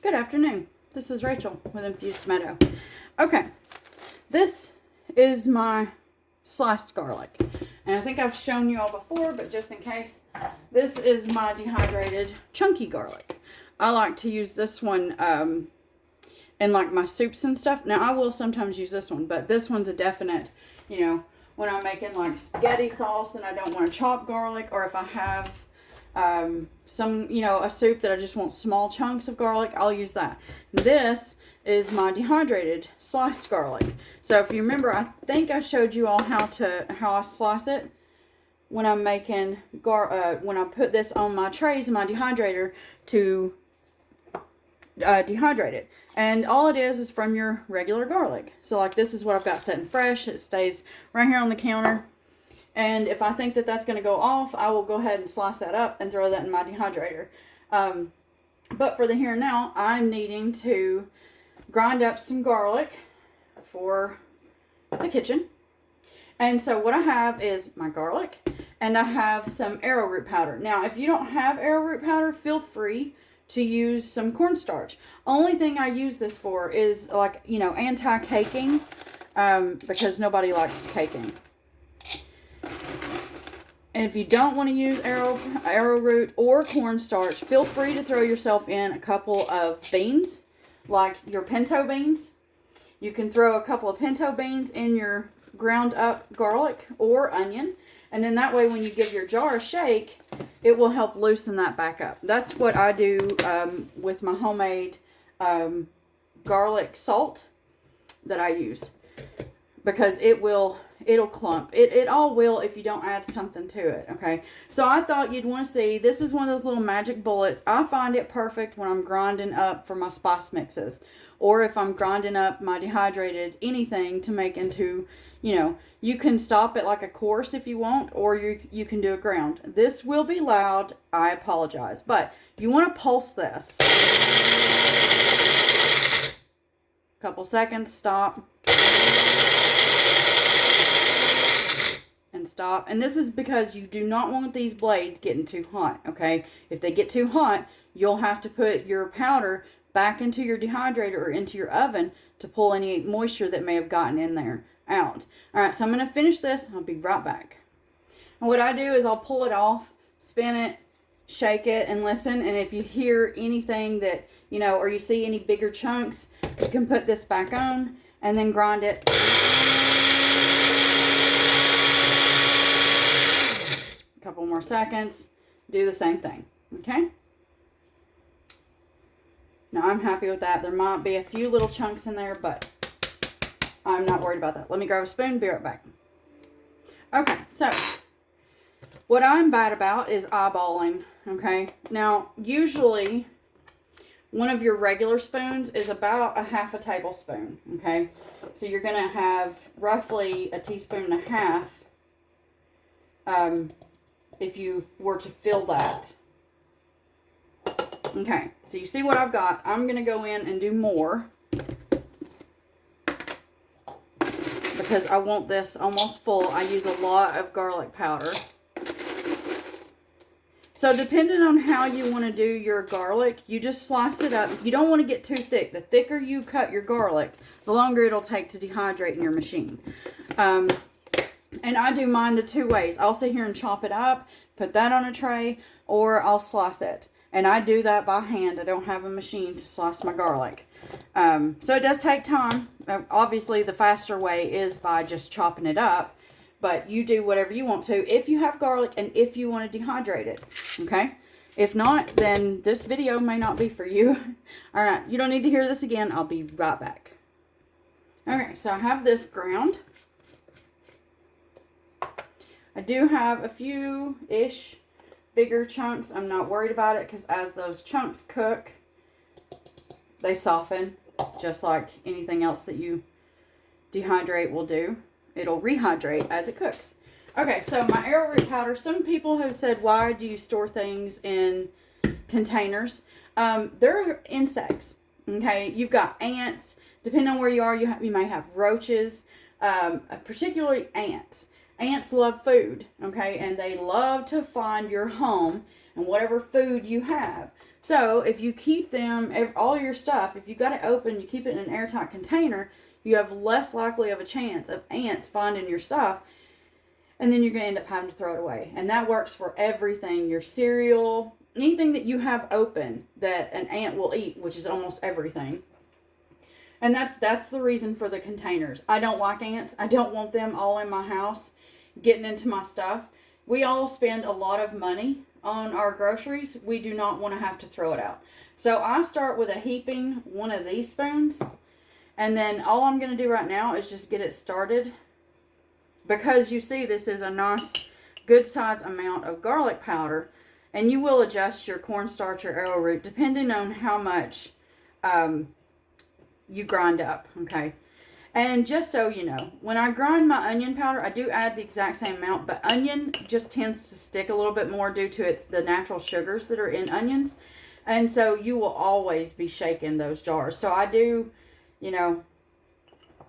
Good afternoon. This is Rachel with Infused Meadow. Okay, this is my sliced garlic. And I think I've shown you all before, but just in case, this is my dehydrated chunky garlic. I like to use this one in like my soups and stuff. Now, I will sometimes use this one, but this one's a definite, you know, when I'm making like spaghetti sauce and I don't want to chop garlic, or if I have some, you know, a soup that I just want small chunks of garlic, I'll use that. This is my dehydrated sliced garlic. So if you remember, I think I showed you all how I slice it when I'm making when I put this on my trays in my dehydrator to dehydrate it. And all it is from your regular garlic. So like this is what I've got sitting fresh. It stays right here on the counter. And if I think that that's going to go off, I will go ahead and slice that up and throw that in my dehydrator. But for the here and now, I'm needing to grind up some garlic for the kitchen. And so what I have is my garlic, and I have some arrowroot powder. Now, if you don't have arrowroot powder, feel free to use some cornstarch. Only thing I use this for is like, you know, anti-caking, because nobody likes caking. And if you don't want to use arrowroot or cornstarch, feel free to throw yourself in a couple of beans, like your pinto beans. You can throw a couple of pinto beans in your ground up garlic or onion. And then that way when you give your jar a shake, it will help loosen that back up. That's what I do with my homemade garlic salt that I use. Because it'll clump. It all will if you don't add something to it, okay? So I thought you'd want to see, this is one of those little magic bullets. I find it perfect when I'm grinding up for my spice mixes. Or if I'm grinding up my dehydrated anything to make into, you know, you can stop it like a coarse if you want, or you can do a ground. This will be loud, I apologize. But you want to pulse this. Couple seconds, stop. And stop. And this is because you do not want these blades getting too hot, okay? If they get too hot, you'll have to put your powder back into your dehydrator or into your oven to pull any moisture that may have gotten in there out. Alright, so I'm going to finish this. I'll be right back. And what I do is I'll pull it off, spin it, shake it, and listen. And if you hear anything that, you know, or you see any bigger chunks, you can put this back on and then grind it. Couple more seconds, do the same thing, okay? Now I'm happy with that. There might be a few little chunks in there, but I'm not worried about that. Let me grab a spoon, be right back. Okay, so what I'm bad about is eyeballing, okay? Now, usually one of your regular spoons is about a half a tablespoon, okay? So you're gonna have roughly a teaspoon and a half if you were to fill that. Okay, so you see what I've got. I'm going to go in and do more because I want this almost full. I use a lot of garlic powder. So depending on how you want to do your garlic, you just slice it up. You don't want to get too thick. The thicker you cut your garlic, the longer it'll take to dehydrate in your machine. And I do mine the two ways. I'll sit here and chop it up, put that on a tray, or I'll slice it. And I do that by hand. I don't have a machine to slice my garlic. So it does take time. Obviously, the faster way is by just chopping it up. But you do whatever you want to if you have garlic and if you want to dehydrate it. Okay? If not, then this video may not be for you. Alright, you don't need to hear this again. I'll be right back. Okay, so I have this ground. I do have a few-ish bigger chunks. I'm not worried about it because as those chunks cook, they soften just like anything else that you dehydrate will do. It'll rehydrate as it cooks. Okay, so my arrowroot powder. Some people have said, why do you store things in containers? There are insects. Okay, you've got ants. Depending on where you are, you may have roaches, particularly ants. Ants love food, okay, and they love to find your home and whatever food you have. So if you keep them, all your stuff, if you got it open, you keep it in an airtight container, you have less likely of a chance of ants finding your stuff, and then you're going to end up having to throw it away. And that works for everything, your cereal, anything that you have open that an ant will eat, which is almost everything. And that's the reason for the containers. I don't like ants. I don't want them all in my house getting into my stuff. We all spend a lot of money on our groceries. We do not want to have to throw it out. So I start with a heaping one of these spoons. And then all I'm going to do right now is just get it started. Because you see this is a nice, good size amount of garlic powder. And you will adjust your cornstarch or arrowroot depending on how much you grind up. Okay. And just so you know, when I grind my onion powder, I do add the exact same amount, but onion just tends to stick a little bit more due to the natural sugars that are in onions. And so you will always be shaking those jars. So I do,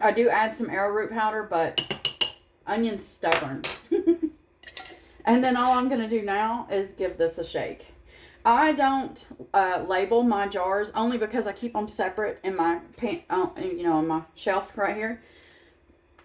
I do add some arrowroot powder, but onion's stubborn. And then all I'm going to do now is give this a shake. I don't label my jars only because I keep them separate in my in my shelf right here,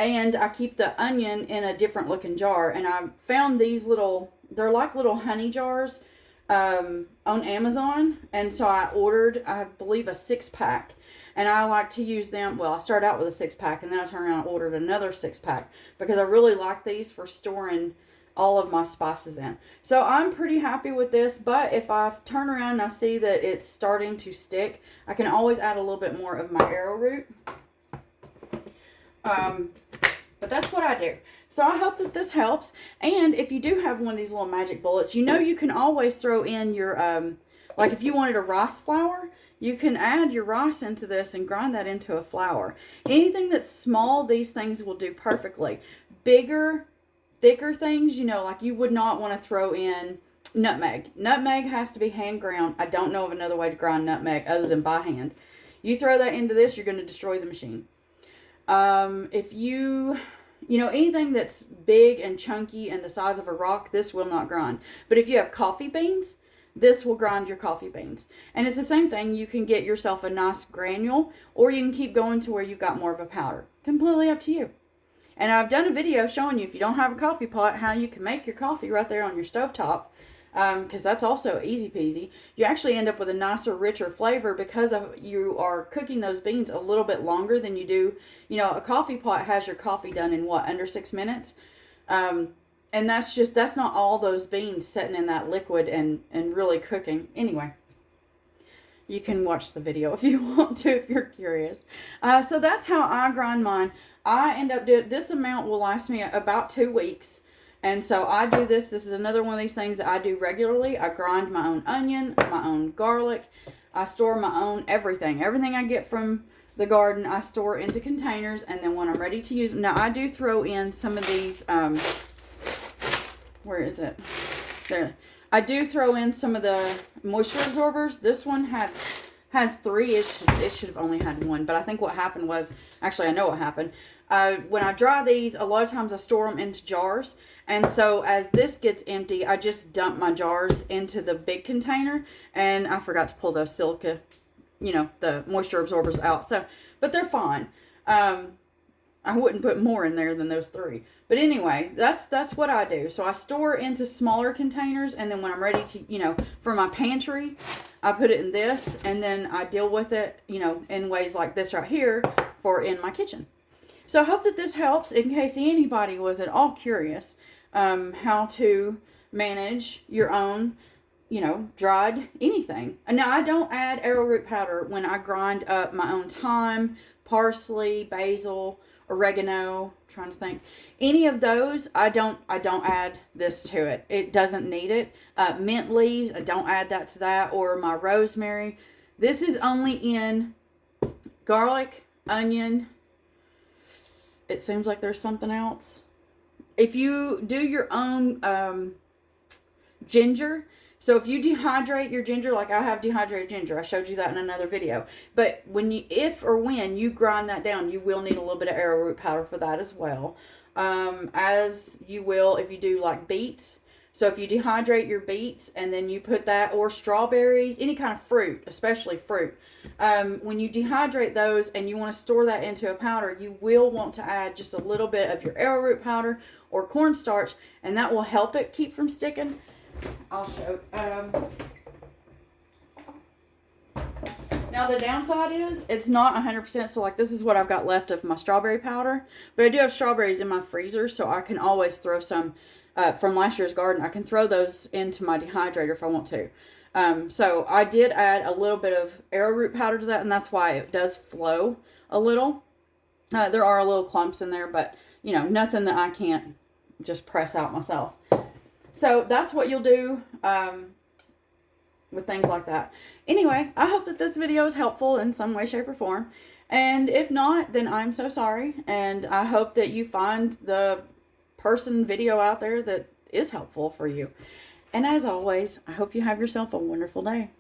and I keep the onion in a different looking jar. And I found these they're like little honey jars on Amazon, and so I ordered, I believe, a 6-pack, and I like to use them. Well, I started out with a 6-pack, and then I turned around and ordered another 6-pack because I really like these for storing all of my spices in. So I'm pretty happy with this, but if I turn around and I see that it's starting to stick, I can always add a little bit more of my arrowroot. But that's what I do. So I hope that this helps. And if you do have one of these little magic bullets, you can always throw in your, like if you wanted a rice flour, you can add your rice into this and grind that into a flour. Anything that's small, these things will do perfectly. Bigger, thicker things, like you would not want to throw in nutmeg. Nutmeg has to be hand ground. I don't know of another way to grind nutmeg other than by hand. You throw that into this, you're going to destroy the machine. If anything that's big and chunky and the size of a rock, this will not grind. But if you have coffee beans, this will grind your coffee beans. And it's the same thing. You can get yourself a nice granule, or you can keep going to where you've got more of a powder. Completely up to you. And I've done a video showing you, if you don't have a coffee pot, how you can make your coffee right there on your stovetop. Because that's also easy peasy. You actually end up with a nicer, richer flavor because you are cooking those beans a little bit longer than you do. A coffee pot has your coffee done in under 6 minutes. And that's not all those beans sitting in that liquid and really cooking. Anyway, you can watch the video if you want to, if you're curious. So that's how I grind mine. I end up doing, this amount will last me about 2 weeks. And so I do this. This is another one of these things that I do regularly. I grind my own onion, my own garlic. I store my own everything. Everything I get from the garden, I store into containers. And then when I'm ready to use them. Now, I do throw in some of these, where is it? There. I do throw in some of the moisture absorbers. This one has 3. It should have only had 1. But I think what happened was, actually I know what happened. When I dry these, a lot of times I store them into jars. And so as this gets empty, I just dump my jars into the big container. And I forgot to pull the silica, the moisture absorbers out. So, but they're fine. I wouldn't put more in there than those 3. But anyway, that's what I do. So I store into smaller containers, and then when I'm ready to, for my pantry, I put it in this, and then I deal with it, in ways like this right here for in my kitchen. So I hope that this helps in case anybody was at all curious how to manage your own, dried anything. And now I don't add arrowroot powder when I grind up my own thyme, parsley, basil, oregano, I'm trying to think. Any of those, I don't add this to it. It doesn't need it. Mint leaves, I don't add that to that, or my rosemary. This is only in garlic, onion. It seems like there's something else. If you do your own ginger, so if you dehydrate your ginger, like I have dehydrated ginger, I showed you that in another video. But if or when you grind that down, you will need a little bit of arrowroot powder for that as well. As you will if you do like beets. So if you dehydrate your beets and then you put that, or strawberries, any kind of fruit, especially fruit, when you dehydrate those and you want to store that into a powder, you will want to add just a little bit of your arrowroot powder or cornstarch, and that will help it keep from sticking. I'll show. Now the downside is it's not 100%, so like this is what I've got left of my strawberry powder, but I do have strawberries in my freezer, so I can always throw some from last year's garden. I can throw those into my dehydrator if I want to. So I did add a little bit of arrowroot powder to that, and that's why it does flow a little. There are little clumps in there, but you know, nothing that I can't just press out myself. So that's what you'll do with things like that. Anyway, I hope that this video is helpful in some way, shape, or form. And if not, then I'm so sorry. And I hope that you find the video out there that is helpful for you. And as always, I hope you have yourself a wonderful day.